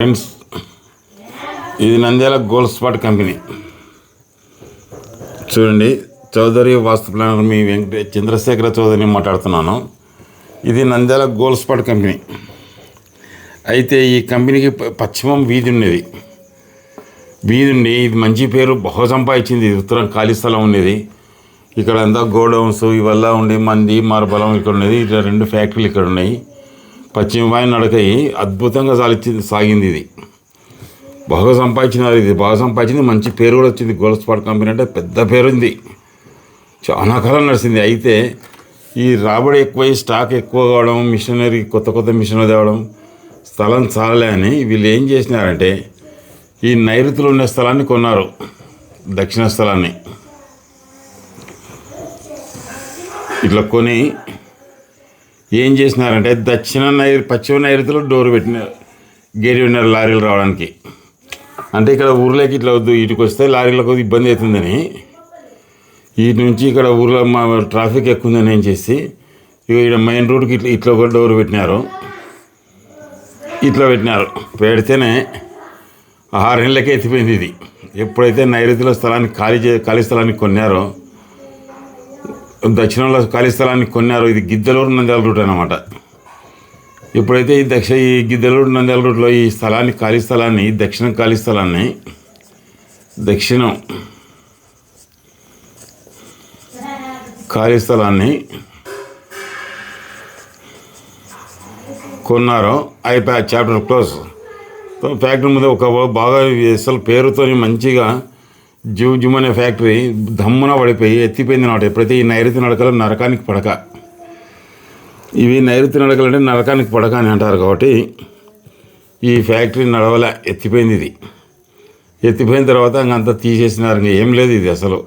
Friends, ఇది Nandyal gold spot company. చూడండి, చౌదరి వాస్తు planar మీ చంద్రశేఖర చౌదరిని మాట్లాడుతున్నాను. ఇది నంద్యాల గోల్డ్ స్పాట్ కంపెనీ. అయితే ఈ కంపెనీకి పశ్చిమం వీధి ఉండేది. ఇది మంచి పేరు బాగా సంపాదించింది. ఇది ఉత్తరం ఖాళీ స్థలం ఉండేది. ఇక్కడ అంతా గోడౌన్స్ ఇవల్ల ఉండే మంది మార్బలం ఇక్కడ ఉండేది. ఇట్లా 2 ఫ్యాక్టరీలు ఇక్కడ ఉన్నాయి. పశ్చిమ వాయు నడకయి అద్భుతంగా సాగింది. ఇది బాగా సంపాదించింది. మంచి పేరు కూడా వచ్చింది. గోల్డ్ స్పాట్ కంపెనీ అంటే పెద్ద పేరు ఉంది. చాలా కాలం నడిచింది. అయితే ఈ రాబడి ఎక్కువై స్టాక్ ఎక్కువ కావడం, మిషనరీ కొత్త మిషనరీ తేవడం, స్థలం చాలలే అని వీళ్ళు ఏం చేసినారంటే ఈ నైరుతిలో ఉండే స్థలాన్ని కొన్నారు. దక్షిణ స్థలాన్ని ఇట్లా కొని ఏం చేసినారంటే పశ్చిమ నైరుతిలో డోర్ పెట్టినారు. గేరి ఉన్నారు లారీలు రావడానికి. అంటే ఇక్కడ ఊర్లోకి ఇట్లా వద్దు, ఇటుకు వస్తే లారీలకు ఇబ్బంది అవుతుందని, ఇటు నుంచి ఇక్కడ ఊర్లో ట్రాఫిక్ ఎక్కువ ఉందని ఏం చేసి ఇక్కడ మెయిన్ రోడ్కి ఇట్లా ఒక డోర్ పెట్టినారు. పెడితేనే 6 నెలలకే ఎత్తిపోయింది. ఇది ఎప్పుడైతే నైరుతిలో ఖాళీ స్థలాన్ని కొన్నారో, దక్షిణంలో ఖాళీ స్థలాన్ని కొన్నారో, ఇది గిద్దలూరు నంద్యాల రూట్ అనమాట. ఎప్పుడైతే ఈ గిద్దలూరు నంద్యాల రూట్లో ఈ ఖాళీ స్థలాన్ని కొన్నారో అయిపోయి చాప్టర్ క్లోజ్. ఫ్యాక్టరీ మీద ఒక బాగా అసలు పేరుతో మంచిగా జుమ్ అనే ఫ్యాక్టరీ దమ్మున పడిపోయి ఎత్తిపోయింది అన్నమాట. ఎప్పుడైతే ఈ నైరుతి నడకలు నరకానికి పడక, ఇవి నైరుతి నడకలు అంటే నరకానికి పడక అని అంటారు. కాబట్టి ఈ ఫ్యాక్టరీ నడవలే, ఎత్తిపోయింది. ఎత్తిపోయిన తర్వాత ఇంకంతా తీసేసినారు. ఇంకా ఏం లేదు. ఇది అసలు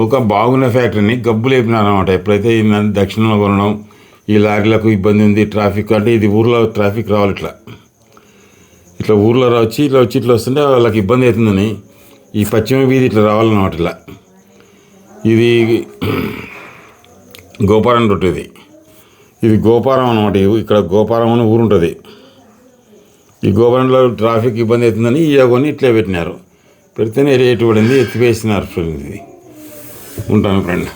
ఒక బాగున్న ఫ్యాక్టరీని గబ్బు లేపినారు అనమాట. ఎప్పుడైతే ఈ దక్షిణంలో కొనడం, ఈ లారీలకు ఇబ్బంది ఉంది, ట్రాఫిక్ అంటే ఇది ఊర్లో ట్రాఫిక్ రావాలి, ఇట్లా ఊర్లో ఇట్లా వస్తుంటే వాళ్ళకి ఇబ్బంది అవుతుందని ఈ పశ్చిమ వీధి ఇట్లా రావాలన్నమాట. ఇది గోపారం రూట్. ఇది గోపారం అనమాట. ఇక్కడ గోపారం అని ఊరు ఉంటుంది. ఈ గోపారంలో ట్రాఫిక్ ఇబ్బంది అవుతుందని కొని ఇట్లే పెట్టినారు. పెడితేనే రేటు పడింది, ఎత్తివేసినారు. ఇది ఉంటాను ఫ్రెండ్.